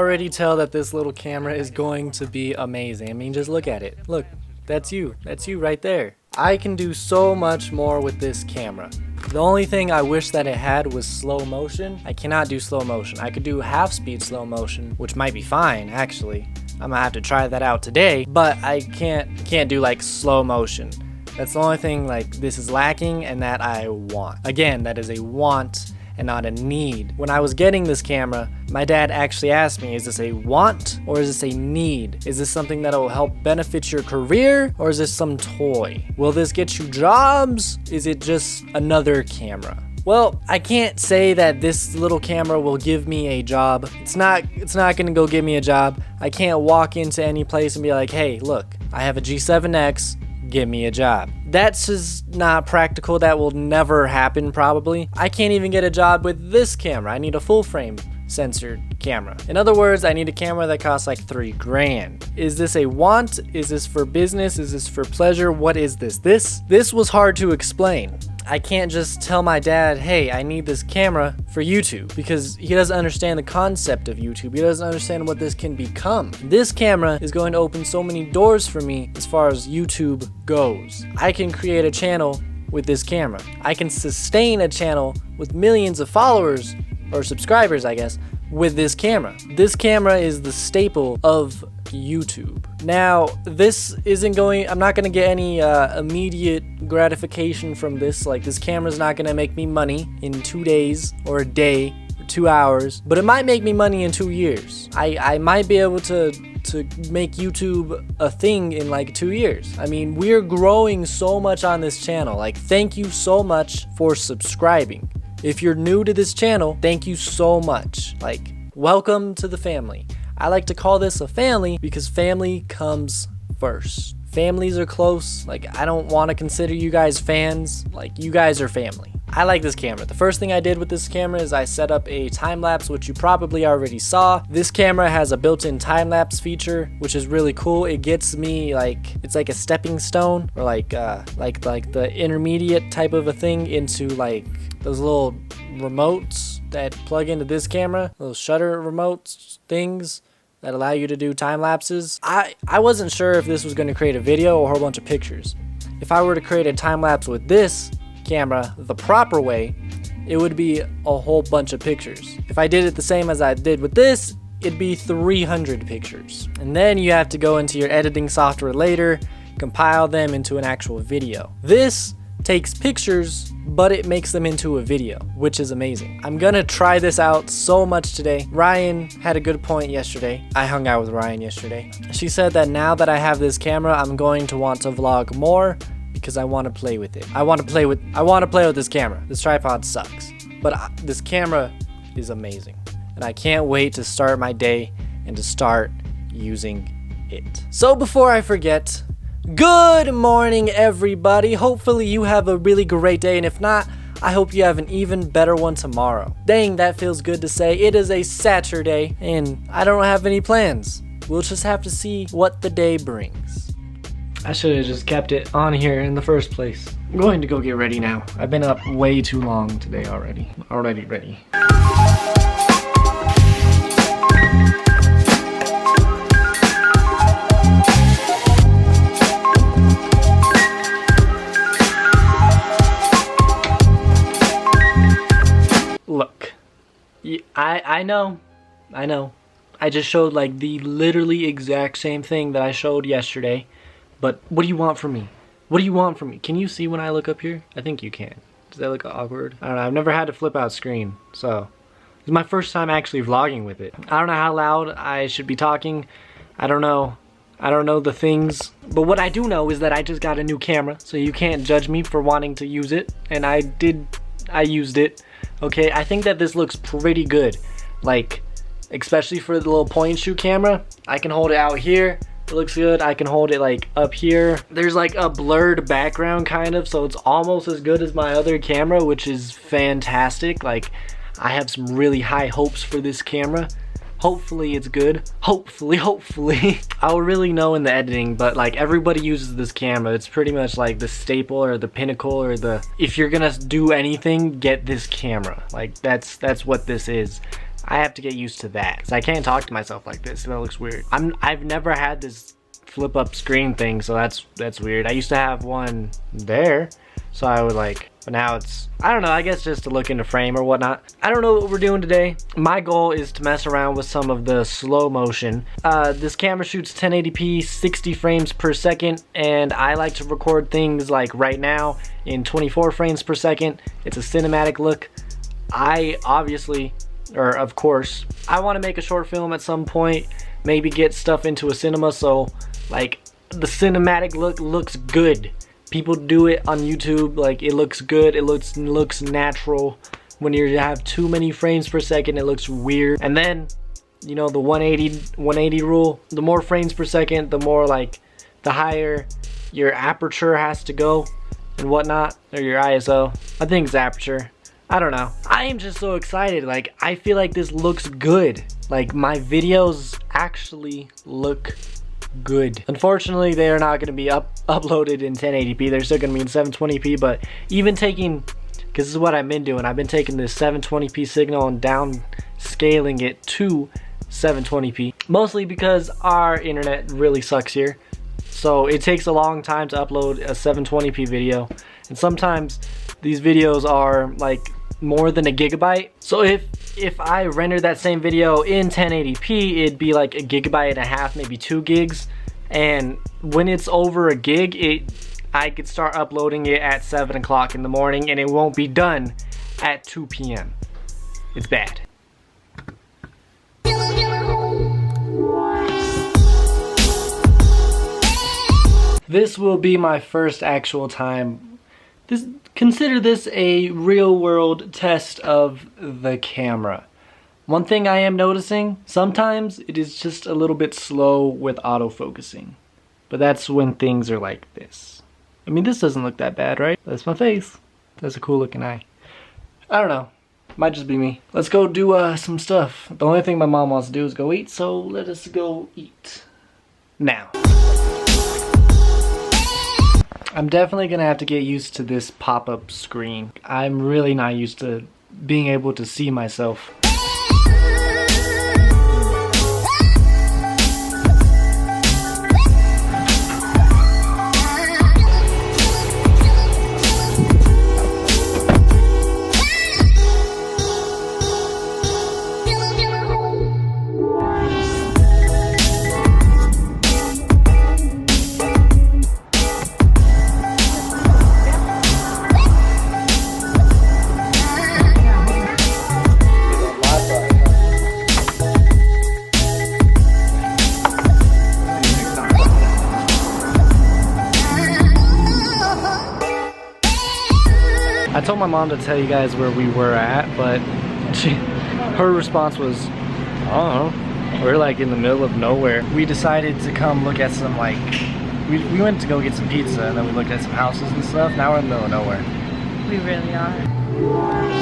already tell that this little camera is going to be amazing. I mean, just look at it. Look, that's you. That's you right there. I can do so much more with this camera. The only thing I wish that it had was slow motion. I cannot do slow motion. I could do half speed slow motion, which might be fine, actually. I'm gonna have to try that out today, but I can't do like slow motion. That's the only thing like this is lacking and that I want. Again, that is a want and not a need. When I was getting this camera, my dad actually asked me, is this a want or is this a need? Is this something that will help benefit your career or is this some toy? Will this get you jobs? Is it just another camera? Well, I can't say that this little camera will give me a job. It's not gonna go give me a job. I can't walk into any place and be like, hey, look, I have a G7X, give me a job. That's just not practical. That will never happen probably. I can't even get a job with this camera. I need a full frame censored camera. In other words, I need a camera that costs like $3 grand. Is this a want? Is this for business? Is this for pleasure? What is this? This was hard to explain. I can't just tell my dad, hey, I need this camera for YouTube, because he doesn't understand the concept of YouTube. He doesn't understand what this can become. This camera is going to open so many doors for me as far as YouTube goes. I can create a channel with this camera. I can sustain a channel with millions of followers or subscribers, I guess, with this camera. This camera is the staple of YouTube. Now, this isn't going, I'm not gonna get any immediate gratification from this. Like, this camera's not gonna make me money in 2 days or a day or 2 hours, but it might make me money in 2 years. I might be able to make YouTube a thing in like 2 years. I mean, we're growing so much on this channel. Like, thank you so much for subscribing. If you're new to this channel, thank you so much. Like, welcome to the family. I like to call this a family because family comes first. Families are close. Like, I don't want to consider you guys fans. Like, you guys are family. I like this camera. The first thing I did with this camera is I set up a time-lapse, which you probably already saw. This camera has a built-in time-lapse feature, which is really cool. It gets me like, it's like a stepping stone, or like the intermediate type of a thing into like those little remotes that plug into this camera, those shutter remotes things that allow you to do time lapses. I wasn't sure if this was going to create a video or a whole bunch of pictures. If I were to create a time lapse with this camera the proper way, it would be a whole bunch of pictures. If I did it the same as I did with this, it'd be 300 pictures. And then you have to go into your editing software later, compile them into an actual video. This takes pictures, but it makes them into a video, which is amazing. I'm gonna try this out so much today. Ryan had a good point yesterday. I hung out with Ryan yesterday. She said that now that I have this camera, I'm going to want to vlog more because I want to play with it. I want to play with this camera. This tripod sucks, but this camera is amazing. And I can't wait to start my day and to start using it. So before I forget, good morning, everybody. Hopefully you have a really great day, and if not, I hope you have an even better one tomorrow. Dang, that feels good to say. It is a Saturday, and I don't have any plans. We'll just have to see what the day brings. I should have just kept it on here in the first place. I'm going to go get ready now. I've been up way too long today already. Already ready. Look, I know. I just showed like the literally exact same thing that I showed yesterday. But what do you want from me? What do you want from me? Can you see when I look up here? I think you can. Does that look awkward? I don't know. I've never had to flip out screen, so it's my first time actually vlogging with it. I don't know how loud I should be talking. I don't know the things. But what I do know is that I just got a new camera, so you can't judge me for wanting to use it. And I used it. Okay, I think that this looks pretty good. Like, especially for the little point and shoot camera. I can hold it out here. It looks good. I can hold it like up here. There's like a blurred background kind of, so it's almost as good as my other camera, which is fantastic. Like, I have some really high hopes for this camera. Hopefully it's good. Hopefully. I'll really know in the editing, but like everybody uses this camera. It's pretty much like the staple or the pinnacle or the, if you're gonna do anything, get this camera. Like that's what this is. I have to get used to that, because I can't talk to myself like this. That looks weird. I've never had this flip up screen thing, so that's weird. I used to have one there, so I would like, but now it's, I don't know, I guess just to look into frame or whatnot. I don't know what we're doing today. My goal is to mess around with some of the slow motion. This camera shoots 1080p 60 frames per second, and I like to record things like right now in 24 frames per second. It's a cinematic look. Of course, I want to make a short film at some point, maybe get stuff into a cinema, so like the cinematic look looks good. People do it on YouTube, like it looks good, it looks natural. When you have too many frames per second, it looks weird. And then, you know, the 180 rule, the more frames per second, the more like, the higher your aperture has to go and whatnot, or your ISO. I think it's aperture. I don't know. I am just so excited. Like, I feel like this looks good. Like, my videos actually look good. Unfortunately, they are not going to be uploaded in 1080p. They're still going to be in 720p, but even taking, because this is what I've been doing, I've been taking this 720p signal and downscaling it to 720p, mostly because our internet really sucks here. So it takes a long time to upload a 720p video, and sometimes these videos are like more than a gigabyte. So if I render that same video in 1080p, it'd be like a gigabyte and a half, maybe 2 gigs. And when it's over a gig, I could start uploading it at 7 o'clock in the morning and it won't be done at 2 p.m. It's bad. This will be my first actual time. Consider this a real-world test of the camera. One thing I am noticing, sometimes it is just a little bit slow with autofocusing. But that's when things are like this. I mean, this doesn't look that bad, right? That's my face. That's a cool looking eye. I don't know. Might just be me. Let's go do some stuff. The only thing my mom wants to do is go eat, so let us go eat. Now. I'm definitely gonna have to get used to this pop-up screen. I'm really not used to being able to see myself. I told my mom to tell you guys where we were at, but her response was, I don't know, we're like in the middle of nowhere. We decided to come look at some like, we went to go get some pizza and then we looked at some houses and stuff. Now we're in the middle of nowhere. We really are.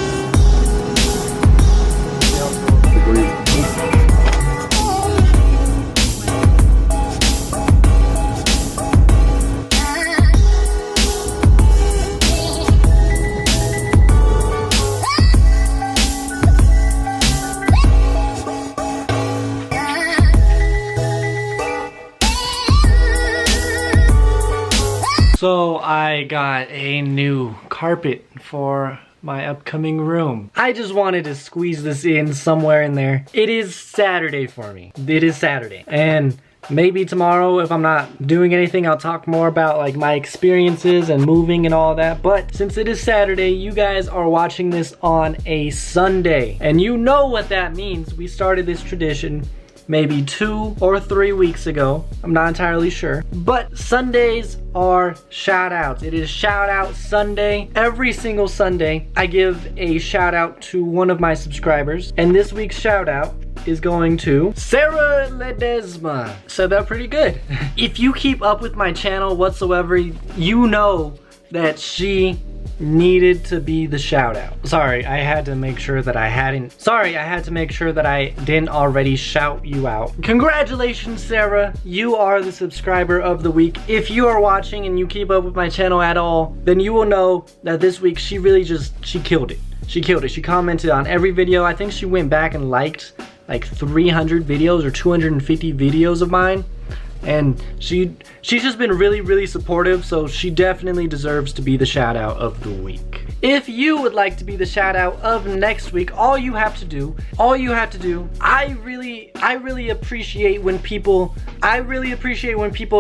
So I got a new carpet for my upcoming room. I just wanted to squeeze this in somewhere in there. It is Saturday for me. It is Saturday. And maybe tomorrow, if I'm not doing anything, I'll talk more about like my experiences and moving and all that. But since it is Saturday, you guys are watching this on a Sunday. And you know what that means. We started this tradition maybe 2 or 3 weeks ago. I'm not entirely sure. But Sundays are shout outs. It is shout out Sunday. Every single Sunday, I give a shout out to one of my subscribers. And this week's shout out is going to Sarah Ledesma. Said that pretty good. If you keep up with my channel whatsoever, you know that she needed to be the shout out. Sorry, I had to make sure that I didn't already shout you out. Congratulations, Sarah. You are the subscriber of the week. If you are watching and you keep up with my channel at all, then you will know that this week she killed it. She killed it. She commented on every video. I think she went back and liked like 300 videos or 250 videos of mine. And she's just been really supportive, so she definitely deserves to be the shout out of the week. If you would like to be the shout out of next week, all you have to do, I really appreciate when people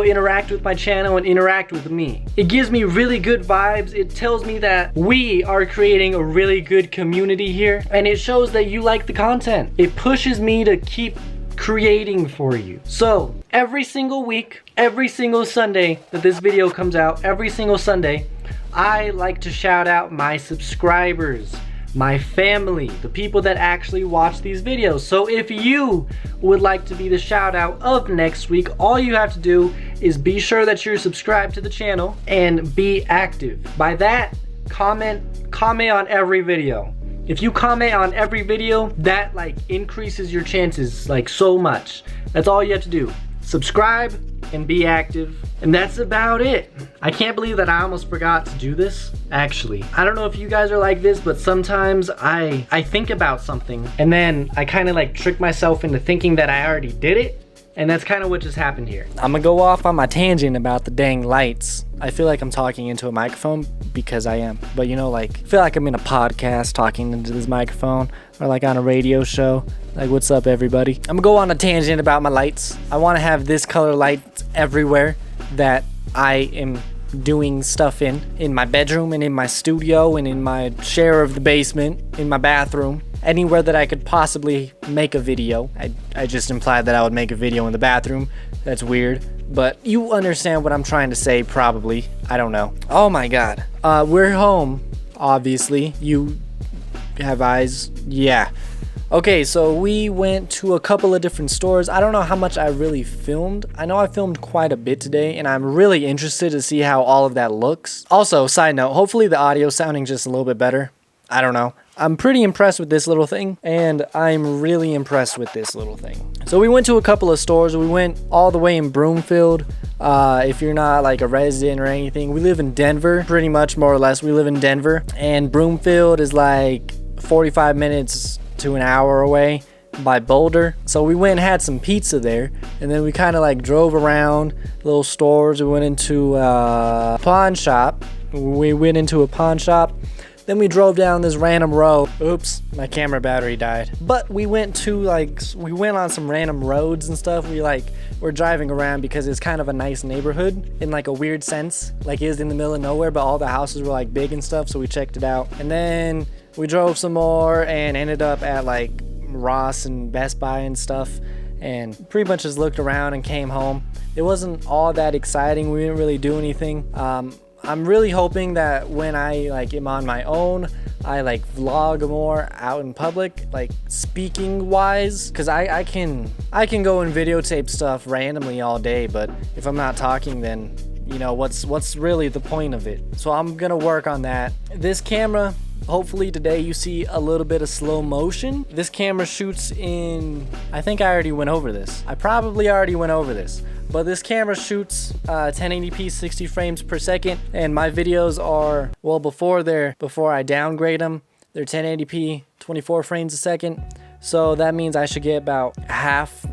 interact with my channel and interact with me. It gives me really good vibes. It tells me that we are creating a really good community here, and it shows that you like the content. It pushes me to keep creating for you. So every single week, every single Sunday that this video comes out, every single Sunday, I like to shout out my subscribers, my family, the people that actually watch these videos. So if you would like to be the shout out of next week, all you have to do is be sure that you're subscribed to the channel and be active. By that, comment on every video. If you comment on every video, that like increases your chances like so much. That's all you have to do. Subscribe and be active. And that's about it. I can't believe that I almost forgot to do this. Actually, I don't know if you guys are like this, but sometimes I think about something and then I kind of like trick myself into thinking that I already did it. And that's kind of what just happened here. I'm gonna go off on my tangent about the dang lights. I feel like I'm talking into a microphone because I am. But you know, like, I feel like I'm in a podcast talking into this microphone or like on a radio show. Like, what's up, everybody? I'm gonna go on a tangent about my lights. I wanna have this color lights everywhere that I am doing stuff in my bedroom and in my studio and in my share of the basement, in my bathroom. Anywhere that I could possibly make a video. I just implied that I would make a video in the bathroom. That's weird, but you understand what I'm trying to say probably. I don't know. Oh my god. We're home, obviously. You have eyes? Yeah. Okay, so we went to a couple of different stores. I don't know how much I really filmed. I know I filmed quite a bit today, and I'm really interested to see how all of that looks. Also, side note, hopefully the audio sounding just a little bit better. I don't know. I'm pretty impressed with this little thing, and I'm really impressed with this little thing. So we went to a couple of stores. We went all the way in Broomfield. If you're not like a resident or anything, we live in Denver, pretty much, more or less. We live in Denver, and Broomfield is like 45 minutes to an hour away by Boulder. So we went and had some pizza there, and then we kind of like drove around little stores. We went into a pawn shop. Then we drove down this random road. Oops, my camera battery died. But we went on some random roads and stuff. We're driving around because it's kind of a nice neighborhood in like a weird sense. Like, it is in the middle of nowhere, but all the houses were like big and stuff, so we checked it out. And then we drove some more and ended up at like Ross and Best Buy and stuff, and pretty much just looked around and came home. It wasn't all that exciting. We didn't really do anything. I'm really hoping that when I like am on my own, I like vlog more out in public, like speaking wise, because I can go and videotape stuff randomly all day, but if I'm not talking, then you know what's really the point of it. So I'm gonna work on that. This camera, hopefully today you see a little bit of slow motion. This camera shoots in, I think I already went over this. I probably already went over this. But this camera shoots 1080p 60 frames per second, and my videos are, well, before I downgrade them, they're 1080p 24 frames a second. So that means I should get about half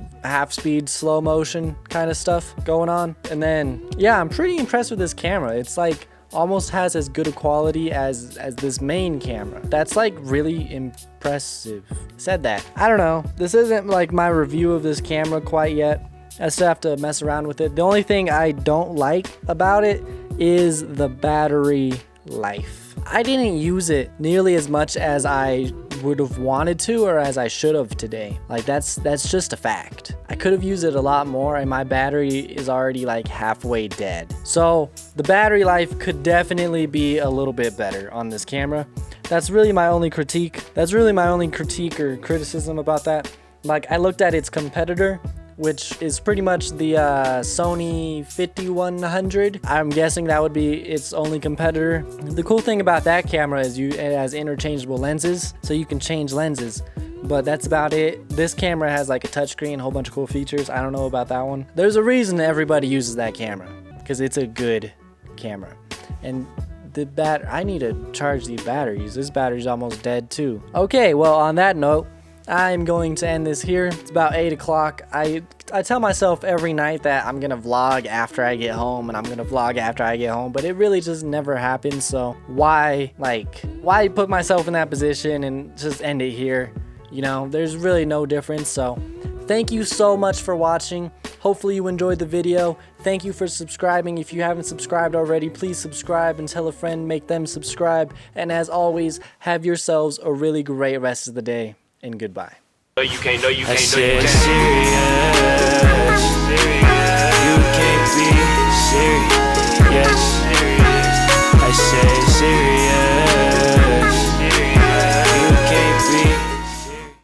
speed slow motion kind of stuff going on. And then yeah, I'm pretty impressed with this camera. It's like almost has as good a quality as this main camera. That's like really impressive. Said that. I don't know. This isn't like my review of this camera quite yet. I still have to mess around with it. The only thing I don't like about it is the battery life. I didn't use it nearly as much as I would have wanted to or as I should have today. Like that's just a fact. I could have used it a lot more, and my battery is already like halfway dead. So the battery life could definitely be a little bit better on this camera. That's really my only critique. Or criticism about that. Like, I looked at its competitor, which is pretty much the Sony 5100. I'm guessing that would be its only competitor. The cool thing about that camera is it has interchangeable lenses, so you can change lenses. But that's about it. This camera has like a touchscreen, a whole bunch of cool features. I don't know about that one. There's a reason everybody uses that camera, because it's a good camera. And I need to charge the batteries. This battery's almost dead too. Okay, well, on that note, I'm going to end this here. It's about 8 o'clock. I tell myself every night that I'm gonna vlog after I get home, and I'm gonna vlog after I get home, but it really just never happens. So why put myself in that position and just end it here? You know, there's really no difference. So thank you so much for watching. Hopefully you enjoyed the video. Thank you for subscribing. If you haven't subscribed already, please subscribe and tell a friend, make them subscribe. And as always, have yourselves a really great rest of the day, and goodbye. No, you can't, serious.